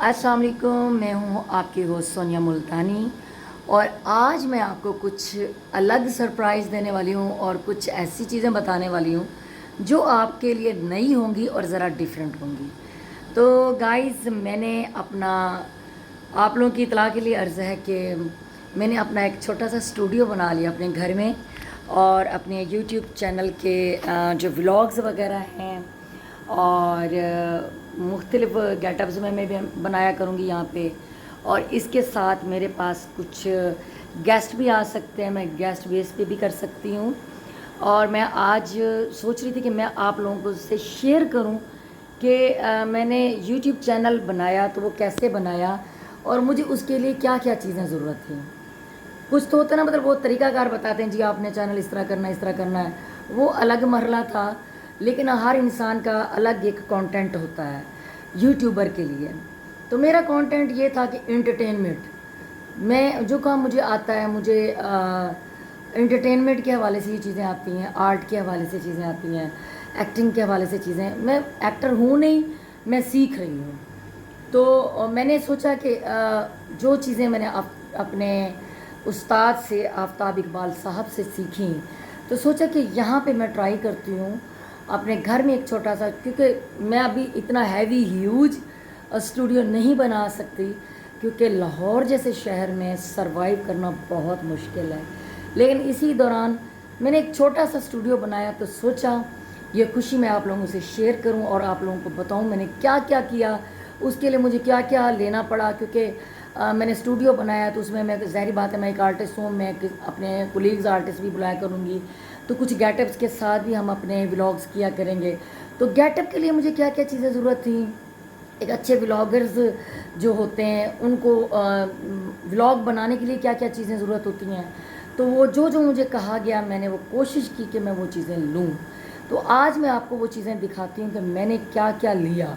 अस्सलाम वालेकुम, मैं हूँ आपकी होस्ट सोनिया मुल्तानी। और आज मैं आपको कुछ अलग सरप्राइज़ देने वाली हूँ और कुछ ऐसी चीज़ें बताने वाली हूँ जो आपके लिए नई होंगी और ज़रा डिफरेंट होंगी। तो गाइस, मैंने अपना आप लोगों की इतला के लिए अर्ज़ है कि मैंने अपना एक छोटा सा स्टूडियो बना लिया अपने घर में। और अपने यूट्यूब चैनल के जो व्लॉग्स वगैरह हैं और मुख्तलिफ़ गेटअप्स में मैं भी बनाया करूँगी यहाँ पे। और इसके साथ मेरे पास कुछ गेस्ट भी आ सकते हैं, मैं गेस्ट बेस पे भी कर सकती हूँ। और मैं आज सोच रही थी कि मैं आप लोगों को से शेयर करूँ कि मैंने यूट्यूब चैनल बनाया तो वो कैसे बनाया और मुझे उसके लिए क्या क्या चीज़ें ज़रूरत थी। कुछ तो होता है ना, मतलब वो तरीकाकार बताते हैं जी आपने चैनल इस तरह करना है, इस तरह करना है, वो अलग मरला था। लेकिन हर इंसान का अलग एक कंटेंट होता है यूट्यूबर के लिए। तो मेरा कंटेंट ये था कि एंटरटेनमेंट, मैं जो काम मुझे आता है, मुझे एंटरटेनमेंट के हवाले से ये चीज़ें आती हैं, आर्ट के हवाले से चीज़ें आती हैं, एक्टिंग के हवाले से चीज़ें। मैं एक्टर हूँ नहीं, मैं सीख रही हूँ। तो मैंने सोचा कि जो चीज़ें मैंने अपने उस्ताद से, आफ्ताब इकबाल साहब से सीखी, तो सोचा कि यहाँ पे मैं ट्राई करती हूँ अपने घर में एक छोटा सा, क्योंकि मैं अभी इतना हैवी ह्यूज स्टूडियो नहीं बना सकती क्योंकि लाहौर जैसे शहर में सरवाइव करना बहुत मुश्किल है। लेकिन इसी दौरान मैंने एक छोटा सा स्टूडियो बनाया, तो सोचा ये खुशी मैं आप लोगों से शेयर करूं और आप लोगों को बताऊं मैंने क्या क्या किया, उसके लिए मुझे क्या क्या लेना पड़ा। क्योंकि मैंने स्टूडियो बनाया तो उसमें मैं, ज़ाहिर बात है, मैं एक आर्टिस्ट हूँ, मैं अपने कोलीग्स आर्टिस्ट भी बुलाया करूँगी, तो कुछ गेटअप्स के साथ भी हम अपने व्लॉग्स किया करेंगे। तो गेटअप के लिए मुझे क्या क्या चीज़ें ज़रूरत थी, एक अच्छे व्लॉगर्स जो होते हैं उनको व्लॉग बनाने के लिए क्या क्या चीज़ें ज़रूरत होती हैं, तो वो जो जो मुझे कहा गया मैंने वो कोशिश की कि मैं वो चीज़ें लूँ। तो आज मैं आपको वो चीज़ें दिखाती हूँ कि मैंने क्या क्या लिया।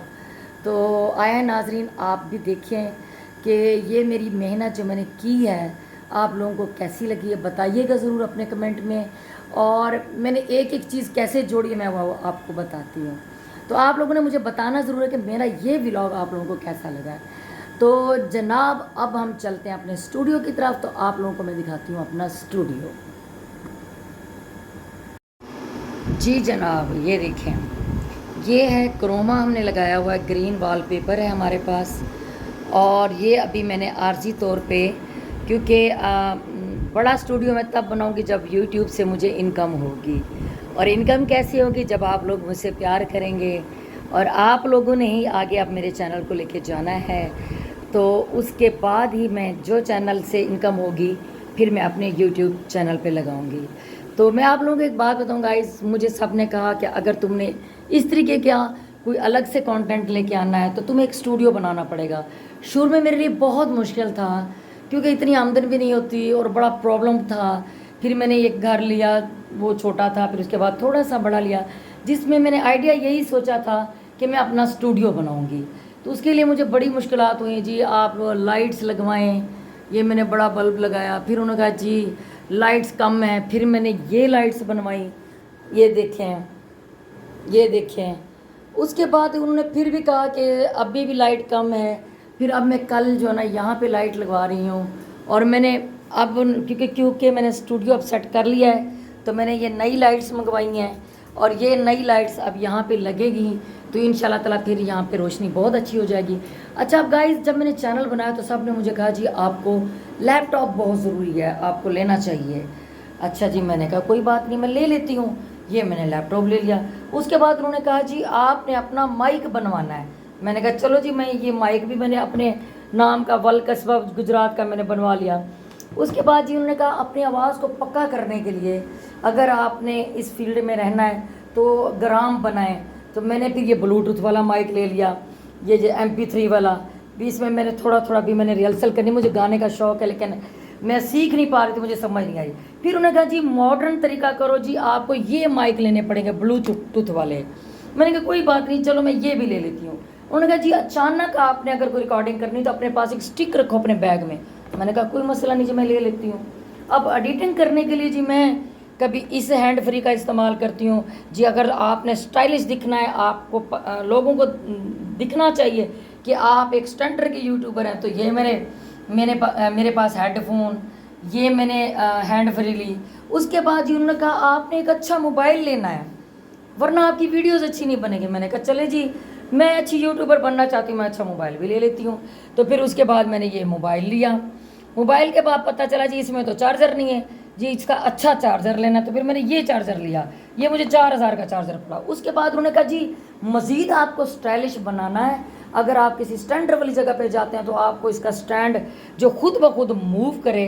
तो आया नाजरीन, आप भी देखें कि ये मेरी मेहनत जो मैंने की है आप लोगों को कैसी लगी है, बताइएगा ज़रूर अपने कमेंट में। और मैंने एक एक चीज़ कैसे जोड़ी है मैं वो आपको बताती हूँ। तो आप लोगों ने मुझे बताना ज़रूर है कि मेरा ये व्लॉग आप लोगों को कैसा लगा है। तो जनाब, अब हम चलते हैं अपने स्टूडियो की तरफ। तो आप लोगों को मैं दिखाती हूँ अपना स्टूडियो। जी जनाब, ये देखें, ये है क्रोमा हमने लगाया हुआ है, ग्रीन वॉलपेपर है हमारे पास। और ये अभी मैंने आर्जी तौर पे, क्योंकि बड़ा स्टूडियो मैं तब बनाऊंगी जब यूट्यूब से मुझे इनकम होगी। और इनकम कैसी होगी, जब आप लोग मुझसे प्यार करेंगे और आप लोगों ने ही आगे अब मेरे चैनल को लेके जाना है। तो उसके बाद ही मैं जो चैनल से इनकम होगी फिर मैं अपने यूट्यूब चैनल पे लगाऊंगी। तो मैं आप लोगों को एक बात बताऊँ गाइस, मुझे सब ने कहा कि अगर तुमने इस तरीके का कोई अलग से कंटेंट लेके आना है तो तुम्हें एक स्टूडियो बनाना पड़ेगा। शुरू में मेरे लिए बहुत मुश्किल था क्योंकि इतनी आमदनी भी नहीं होती और बड़ा प्रॉब्लम था। फिर मैंने एक घर लिया, वो छोटा था, फिर उसके बाद थोड़ा सा बड़ा लिया, जिसमें मैंने आइडिया यही सोचा था कि मैं अपना स्टूडियो बनाऊंगी। तो उसके लिए मुझे बड़ी मुश्किलात हुई जी, आप लाइट्स लगवाएं, ये मैंने बड़ा बल्ब लगाया, फिर उन्होंने कहा जी लाइट्स कम है, फिर मैंने ये लाइट्स बनवाई, ये देखें, ये देखें। उसके बाद उन्होंने फिर भी कहा कि अभी भी लाइट कम है। फिर अब मैं कल जो है ना यहाँ पे लाइट लगवा रही हूँ। और मैंने अब क्योंकि मैंने स्टूडियो अब सेट कर लिया है तो मैंने ये नई लाइट्स मंगवाई हैं और ये नई लाइट्स अब यहाँ पे लगेगी। तो इंशाल्लाह ताला फिर यहाँ पे रोशनी बहुत अच्छी हो जाएगी। अच्छा, अब गाइस, जब मैंने चैनल बनाया तो सब ने मुझे कहा जी आपको लैपटॉप बहुत ज़रूरी है, आपको लेना चाहिए। अच्छा जी, मैंने कहा कोई बात नहीं, मैं ले लेती हूँ। ये मैंने लैपटॉप ले लिया। उसके बाद उन्होंने कहा जी आपने अपना माइक बनवाना है। मैंने कहा चलो जी, मैं ये माइक भी मैंने अपने नाम का, वल कस्बा गुजरात का, मैंने बनवा लिया। उसके बाद जी उन्होंने कहा अपनी आवाज़ को पक्का करने के लिए अगर आपने इस फील्ड में रहना है तो ग्राम बनाएं। तो मैंने फिर ये ब्लूटूथ वाला माइक ले लिया, ये जो MP3 वाला। बीच में मैंने थोड़ा थोड़ा भी मैंने रिहर्सल करनी, मुझे गाने का शौक़ है लेकिन मैं सीख नहीं पा रही थी, मुझे समझ नहीं आई। फिर उन्होंने कहा जी मॉडर्न तरीका करो जी, आपको ये माइक लेने पड़ेंगे ब्लूटूथ वाले। मैंने कहा कोई बात नहीं, चलो मैं ये भी ले लेती हूँ। उन्होंने कहा जी अचानक आपने अगर कोई रिकॉर्डिंग करनी तो अपने पास एक स्टिक रखो अपने बैग में। मैंने कहा कोई मसला नहीं जी, मैं ले लेती हूँ। अब एडिटिंग करने के लिए जी मैं कभी इस हैंड फ्री का इस्तेमाल करती हूँ जी। अगर आपने स्टाइलिश दिखना है, आपको लोगों को दिखना चाहिए कि आप एक स्टंटर के यूट्यूबर हैं, तो ये मेरे पास हेडफोन, ये मैंने हैंड फ्री ली। उसके बाद उन्होंने कहा आपने एक अच्छा मोबाइल लेना है वरना आपकी वीडियोस अच्छी नहीं बनेगी। मैंने कहा चले जी, मैं अच्छी यूट्यूबर बनना चाहती हूँ, मैं अच्छा मोबाइल भी ले लेती हूँ। तो फिर उसके बाद मैंने ये मोबाइल लिया। मोबाइल के बाद पता चला जी इसमें तो चार्जर नहीं है जी, इसका अच्छा चार्जर लेना। तो फिर मैंने ये चार्जर लिया, ये मुझे 4000 का चार्जर पड़ा। उसके बाद उन्होंने कहा जी मज़ीद आपको स्टाइलिश बनाना है, अगर आप किसी स्टैंड वाली जगह पे जाते हैं तो आपको इसका स्टैंड जो खुद ब खुद मूव करे,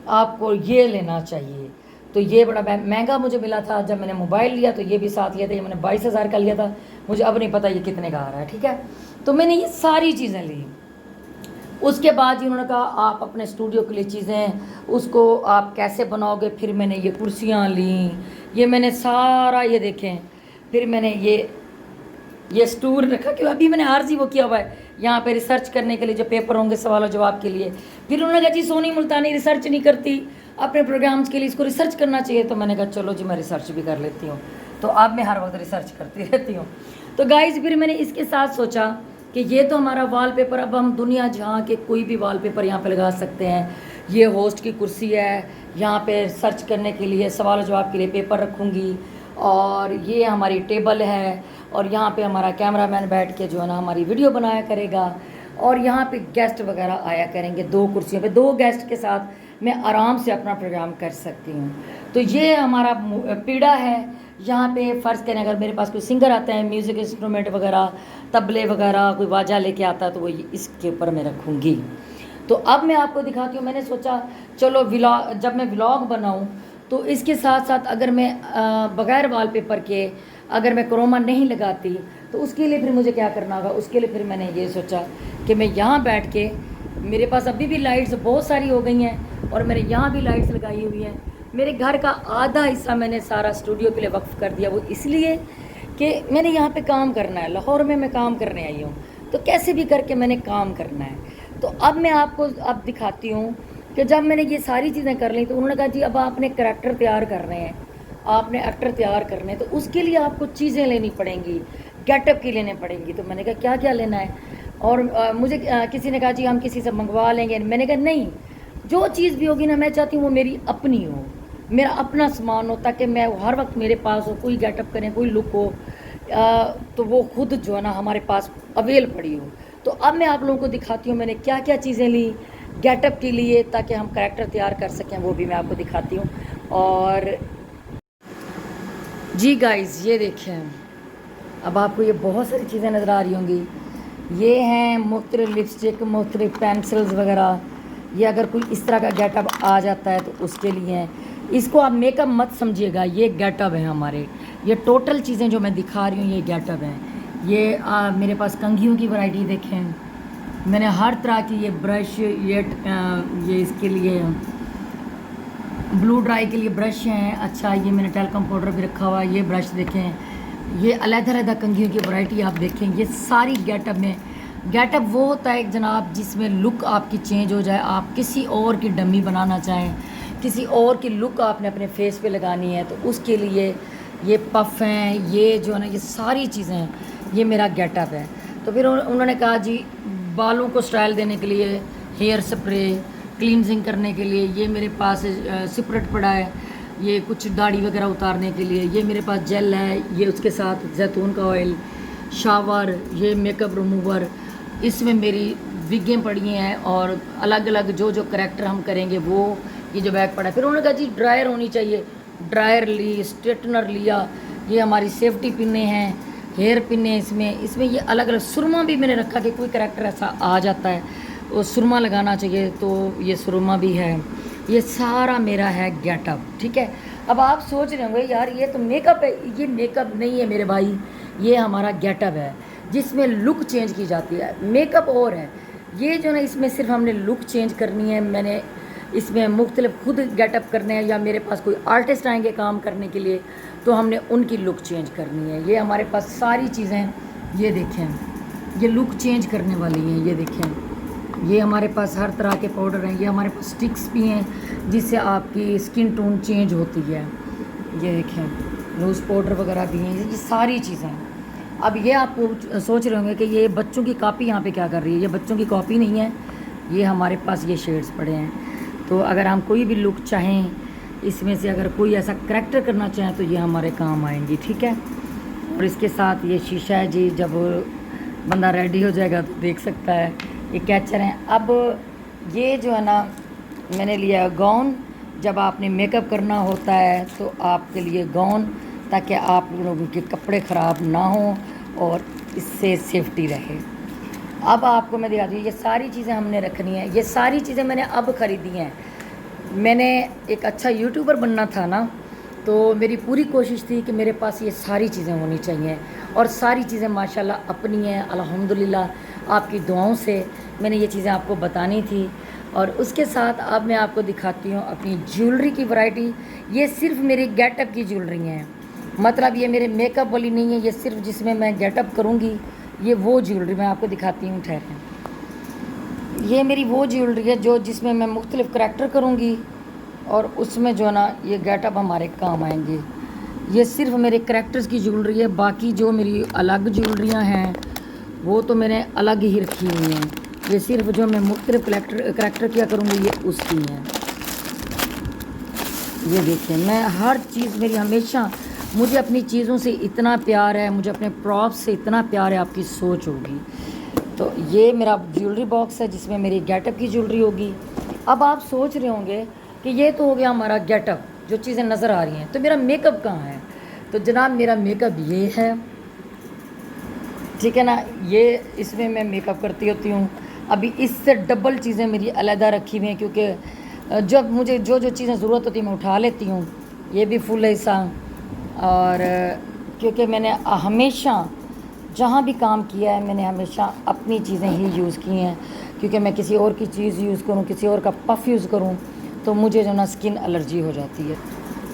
आपको ये लेना चाहिए। तो ये बड़ा महंगा मुझे मिला था। जब मैंने मोबाइल लिया तो ये भी साथ लिया था, ये मैंने 22,000 का लिया था, मुझे अब नहीं पता ये कितने का आ रहा है, ठीक है। तो मैंने ये सारी चीज़ें ली। उसके बाद उन्होंने कहा आप अपने स्टूडियो के लिए चीज़ें उसको आप कैसे बनाओगे। फिर मैंने ये कुर्सियाँ ली, ये मैंने सारा ये देखें, फिर मैंने ये स्टूल रखा कि अभी मैंने आरजी वो किया हुआ है यहाँ पे रिसर्च करने के लिए, जो पेपर होंगे सवाल जवाब के लिए। फिर उन्होंने कहा जी सोनी मुल्तानी रिसर्च नहीं करती, अपने प्रोग्राम्स के लिए इसको रिसर्च करना चाहिए। तो मैंने कहा चलो जी मैं रिसर्च भी कर लेती हूँ। तो अब मैं हर वक्त रिसर्च करती रहती हूँ। तो गाइज फिर मैंने इसके साथ सोचा कि ये तो हमारा वॉलपेपर, अब हम दुनिया जहाँ के कोई भी वॉलपेपर यहाँ पे लगा सकते हैं। ये होस्ट की कुर्सी है, यहाँ पे सर्च करने के लिए सवाल जवाब के लिए पेपर रखूँगी, और ये हमारी टेबल है, और यहाँ पे हमारा कैमरामैन बैठ के जो है ना हमारी वीडियो बनाया करेगा, और यहाँ पे गेस्ट वगैरह आया करेंगे। 2 कुर्सियों पे 2 गेस्ट के साथ मैं आराम से अपना प्रोग्राम कर सकती हूँ। तो ये हमारा पीड़ा है। यहाँ पे फ़र्ज़ करें अगर मेरे पास कोई सिंगर आता है, म्यूज़िक इंस्ट्रूमेंट वगैरह, तबले वगैरह, कोई वाजा लेके आता है, तो वो इसके ऊपर मैं रखूँगी। तो अब मैं आपको दिखाती हूँ। मैंने सोचा चलो जब मैं व्लॉग बनाऊँ तो इसके साथ साथ अगर मैं बग़ैर वॉलपेपर के अगर मैं क्रोमा नहीं लगाती तो उसके लिए फिर मुझे क्या करना होगा। उसके लिए फिर मैंने ये सोचा कि मैं यहाँ बैठ के, मेरे पास अभी भी लाइट्स बहुत सारी हो गई हैं और मैंने यहाँ भी लाइट्स लगाई हुई हैं। मेरे घर का आधा हिस्सा मैंने सारा स्टूडियो के लिए वक्फ कर दिया। वो इसलिए कि मैंने यहाँ पे काम करना है, लाहौर में मैं काम करने आई हूँ, तो कैसे भी करके मैंने काम करना है। तो अब मैं आपको अब दिखाती हूँ कि जब मैंने ये सारी चीज़ें कर ली तो उन्होंने कहा जी अब आपने करैक्टर तैयार करने हैं, आपने एक्टर तैयार करने हैं, तो उसके लिए आपको चीज़ें लेनी पड़ेंगी, गेटअप की लेने पड़ेंगी। तो मैंने कहा क्या क्या लेना है, और मुझे किसी ने कहा जी हम किसी से मंगवा लेंगे। मैंने कहा नहीं, जो चीज़ भी होगी ना मैं चाहती हूँ वो मेरी अपनी हो, मेरा अपना सामान हो, ताकि मैं हर वक्त मेरे पास हो, कोई गेटअप करें, कोई लुक हो, तो वो खुद जो है ना हमारे पास अवेल पड़ी हो। तो अब मैं आप लोगों को दिखाती हूँ मैंने क्या क्या चीज़ें ली गेटअप के लिए ताकि हम करैक्टर तैयार कर सकें, वो भी मैं आपको दिखाती हूँ। और जी गाइस ये देखें, अब आपको ये बहुत सारी चीज़ें नज़र आ रही होंगी। ये हैं मुख्तलिफ लिपस्टिक, मुख्तलिफ पेंसिल्स वगैरह। ये अगर कोई इस तरह का गेटअप आ जाता है तो उसके लिए हैं। इसको आप मेकअप मत समझिएगा, ये गेटअप है हमारे। ये टोटल चीज़ें जो मैं दिखा रही हूँ ये गेटअप हैं। ये मेरे पास कंघियों की वैरायटी देखें, मैंने हर तरह की ये ब्रश, ये इसके लिए ब्लू ड्राई के लिए ब्रश हैं। अच्छा ये मैंने टेल्कम पाउडर भी रखा हुआ है। ये ब्रश देखें, ये अलग-अलग कंघियों की वैरायटी आप देखें। ये सारी गेटअप में, गेटअप वो होता है जनाब जिसमें लुक आपकी चेंज हो जाए। आप किसी और की डमी बनाना चाहें, किसी और की लुक आपने अपने फेस पे लगानी है, तो उसके लिए ये पफ हैं, ये जो है ना ये सारी चीज़ें, ये मेरा गेटअप है। तो फिर उन्होंने कहा जी बालों को स्टाइल देने के लिए हेयर स्प्रे, क्लींजिंग करने के लिए ये मेरे पास सिपरेट पड़ा है, ये कुछ दाढ़ी वगैरह उतारने के लिए ये मेरे पास जेल है, ये उसके साथ जैतून का ऑयल, शावर, ये मेकअप रिमूवर, इसमें मेरी विगें पड़ी हैं और अलग अलग जो जो करैक्टर हम करेंगे वो ये जो बैग पड़ा है। फिर उन्होंने कहा जी ड्रायर होनी चाहिए, ड्रायर ली, स्ट्रेटनर लिया, ये हमारी सेफ्टी पिने हैं, हेयर पिने इसमें ये अलग अलग। सुरमा भी मैंने रखा कि कोई करैक्टर ऐसा आ जाता है वो सुरमा लगाना चाहिए, तो ये सुरमा भी है। ये सारा मेरा है गेटअप, ठीक है। अब आप सोच रहे होंगे यार ये तो मेकअप है। ये मेकअप नहीं है मेरे भाई, ये हमारा गेटअप है जिसमें लुक चेंज की जाती है। मेकअप और है, ये जो ना इसमें सिर्फ हमने लुक चेंज करनी है। मैंने इसमें मुख्तलिफ खुद गेटअप करने हैं या मेरे पास कोई आर्टिस्ट आएंगे काम करने के लिए तो हमने उनकी लुक चेंज करनी है। ये हमारे पास सारी चीज़ें, ये देखें ये लुक चेंज करने वाली हैं। ये देखें ये हमारे पास हर तरह के पाउडर हैं। ये हमारे पास स्टिक्स भी हैं जिससे आपकी स्किन टोन चेंज होती है। ये देखें लूज़ पाउडर वगैरह भी हैं। ये सारी चीज़ें अब ये आप सोच रहे होंगे कि ये बच्चों की कॉपी यहाँ पे क्या कर रही है। ये बच्चों की कॉपी नहीं है, ये हमारे पास ये शेड्स पड़े हैं। तो अगर हम कोई भी लुक चाहें इसमें से, अगर कोई ऐसा करैक्टर करना चाहें तो ये हमारे काम आएंगी, ठीक है। और इसके साथ ये शीशा है जी, जब बंदा रेडी हो जाएगा तो देख सकता है। ये कैचर हैं। अब ये जो है ना, मैंने लिया गाउन। जब आपने मेकअप करना होता है तो आपके लिए गाउन, ताकि आप लोगों के कपड़े ख़राब ना हों और इससे सेफ्टी रहे। अब आपको मैं दिखाती हूँ, ये सारी चीज़ें हमने रखनी है। ये सारी चीज़ें मैंने अब ख़रीदी हैं। मैंने एक अच्छा यूट्यूबर बनना था ना, तो मेरी पूरी कोशिश थी कि मेरे पास ये सारी चीज़ें होनी चाहिए। और सारी चीज़ें माशाल्लाह अपनी हैं, अल्हम्दुलिल्लाह। आपकी दुआओं से मैंने ये चीज़ें आपको बतानी थी। और उसके साथ अब मैं आपको दिखाती हूँ अपनी ज्वेलरी की वैरायटी। ये सिर्फ मेरी गेटअप की ज्वेलरी हैं, मतलब ये मेरे मेकअप वाली नहीं है। ये सिर्फ जिसमें मैं गेटअप करूँगी, ये वो ज्वेलरी मैं आपको दिखाती हूँ। ठहरें, ये मेरी वो ज्वेलरी है जो जिसमें मैं मुख्तलिफ़ करैक्टर करूँगी और उसमें जो है ना ये गेटअप हमारे काम आएंगे। ये सिर्फ मेरे करैक्टर्स की ज्वेलरी है। बाकी जो मेरी अलग ज्वेलरियाँ हैं वो तो मैंने अलग ही रखी हुई हैं। ये सिर्फ जो मैं मुख्तलिफ़ करैक्टर किया करूँगी ये उसकी हैं। ये देखिए, मैं हर चीज़ मेरी हमेशा, मुझे अपनी चीज़ों से इतना प्यार है, मुझे अपने प्रॉप्स से इतना प्यार है, आपकी सोच होगी। तो ये मेरा ज्वेलरी बॉक्स है जिसमें मेरी गेटअप की ज्वेलरी होगी। अब आप सोच रहे होंगे कि ये तो हो गया हमारा गेटअप, जो चीज़ें नज़र आ रही हैं, तो मेरा मेकअप कहाँ है। तो जनाब मेरा मेकअप ये है, ठीक है ना। ये इसमें मैं मेकअप करती होती हूँ। अभी इससे डबल चीज़ें मेरी अलहदा रखी हुई हैं, क्योंकि जब मुझे जो जो चीज़ें ज़रूरत होती है मैं उठा लेती हूँ। ये भी फुल है हिस्सा। और क्योंकि मैंने हमेशा जहाँ भी काम किया है मैंने हमेशा अपनी चीज़ें ही यूज़ की हैं, क्योंकि मैं किसी और की चीज़ यूज़ करूँ, किसी और का पफ़ यूज़ करूँ तो मुझे जो ना स्किन एलर्जी हो जाती है।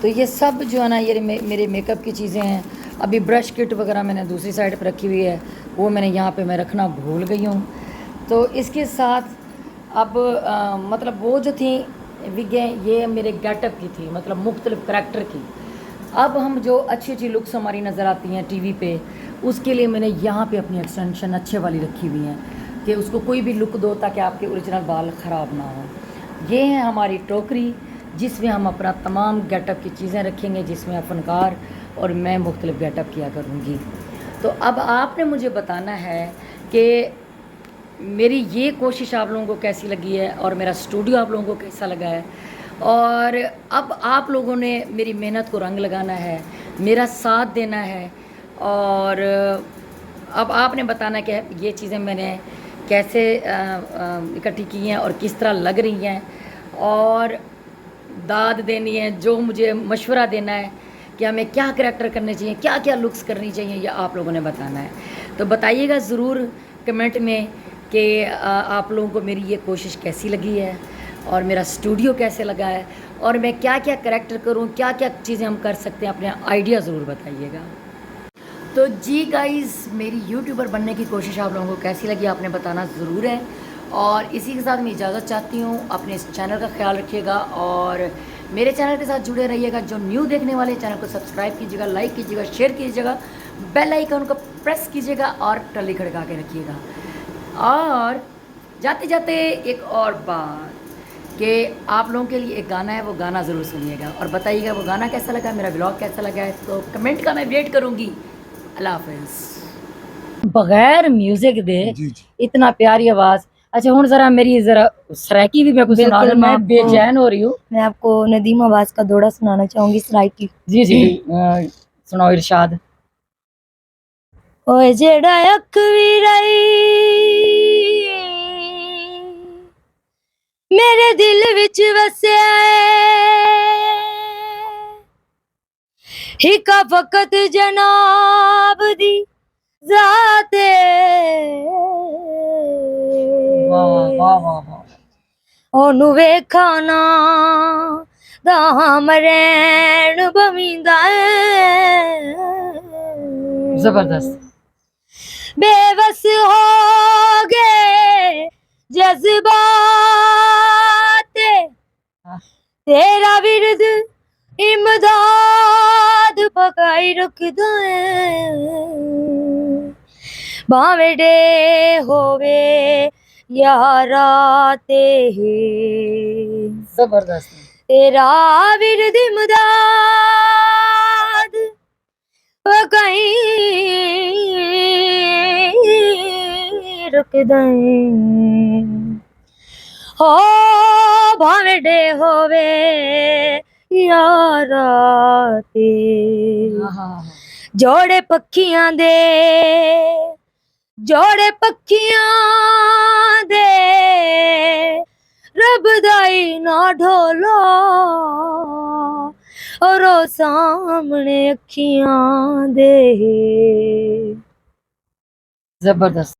तो ये सब जो है ना ये मेरे मेकअप की चीज़ें हैं। अभी ब्रश किट वगैरह मैंने दूसरी साइड पर रखी हुई है, वो मैंने यहाँ पे मैं रखना भूल गई हूँ। तो इसके साथ अब मतलब वो जो थी विगें, ये मेरे गेटअप की थी, मतलब मुख्तलिफ़ करैक्टर की। अब हम जो अच्छी अच्छी लुक्स हमारी नज़र आती हैं टीवी पे, उसके लिए मैंने यहाँ पे अपनी एक्सटेंशन अच्छे वाली रखी हुई हैं कि उसको कोई भी लुक दो ताकि आपके ओरिजिनल बाल ख़राब ना हो। ये है हमारी टोकरी जिसमें हम अपना तमाम गेटअप की चीज़ें रखेंगे, जिसमें फ़नकार और मैं मुख्तलिफ़ गेटअप किया करूँगी। तो अब आपने मुझे बताना है कि मेरी ये कोशिश आप लोगों को कैसी लगी है और मेरा स्टूडियो आप लोगों को कैसा लगा है। और अब आप लोगों ने मेरी मेहनत को रंग लगाना है, मेरा साथ देना है। और अब आपने बताना कि ये चीज़ें मैंने कैसे इकट्ठी की हैं और किस तरह लग रही हैं, और दाद देनी है, जो मुझे मशवरा देना है कि हमें क्या करैक्टर करने चाहिए, क्या क्या लुक्स करनी चाहिए, ये आप लोगों ने बताना है। तो बताइएगा ज़रूर कमेंट में कि आप लोगों को मेरी ये कोशिश कैसी लगी है और मेरा स्टूडियो कैसे लगा है, और मैं क्या क्या करैक्टर करूँ, क्या क्या चीज़ें हम कर सकते हैं, अपने आइडिया ज़रूर बताइएगा। तो जी गाइज़, मेरी यूट्यूबर बनने की कोशिश आप लोगों को कैसी लगी आपने बताना ज़रूर है। और इसी के साथ मैं इजाज़त चाहती हूँ। अपने इस चैनल का ख्याल रखिएगा और मेरे चैनल के साथ जुड़े रहिएगा। जो न्यू देखने वाले चैनल को सब्सक्राइब कीजिएगा, लाइक कीजिएगा, शेयर कीजिएगा, बेल आइकन को प्रेस कीजिएगा और टली खड़का के रखिएगा। और जाते जाते एक और बात कि आप लोगों के लिए एक गाना है, वो गाना ज़रूर सुनिएगा और बताइएगा वो गाना कैसा लगा, मेरा व्लॉग कैसा लगा है। तो कमेंट का मैं वेट करूँगी। अल्लाह हाफिज़। बगैर म्यूजिक दे जी जी इतना प्यारी आवाज़। अच्छा हुन ज़रा मेरी ज़रा सराइकी भी मैं कुछ सुना बिल्कुल, दूँ, मैं बेचैन हो रही हूँ। मैं आपको नदीम अब्बास का दौड़ा सुनाना चाहूँगी सराइकी। जी जी सुनाओ इरशाद। ओए जेड़ा अख वीराई मेरे दिल विच वसिया हिका फकत जनाब दी ज़ाते वाह वाह वाह वाह। ओनू वेखा ना दाम रैन बविंदा ज़बरदस्त। बेबस हो गए जज्बात तेरा विरद इमदाद पकाई रखदा है भावे डे होवे या राते जबरदस्त। तेरा विरद इमदाद वो कहीं रुक दई हो भावे डे होवे या राते जोड़े पखियां दे जोड़े पखियां दे रब दाई ना ढोलो और ओ सामने अखियां दे जबरदस्त।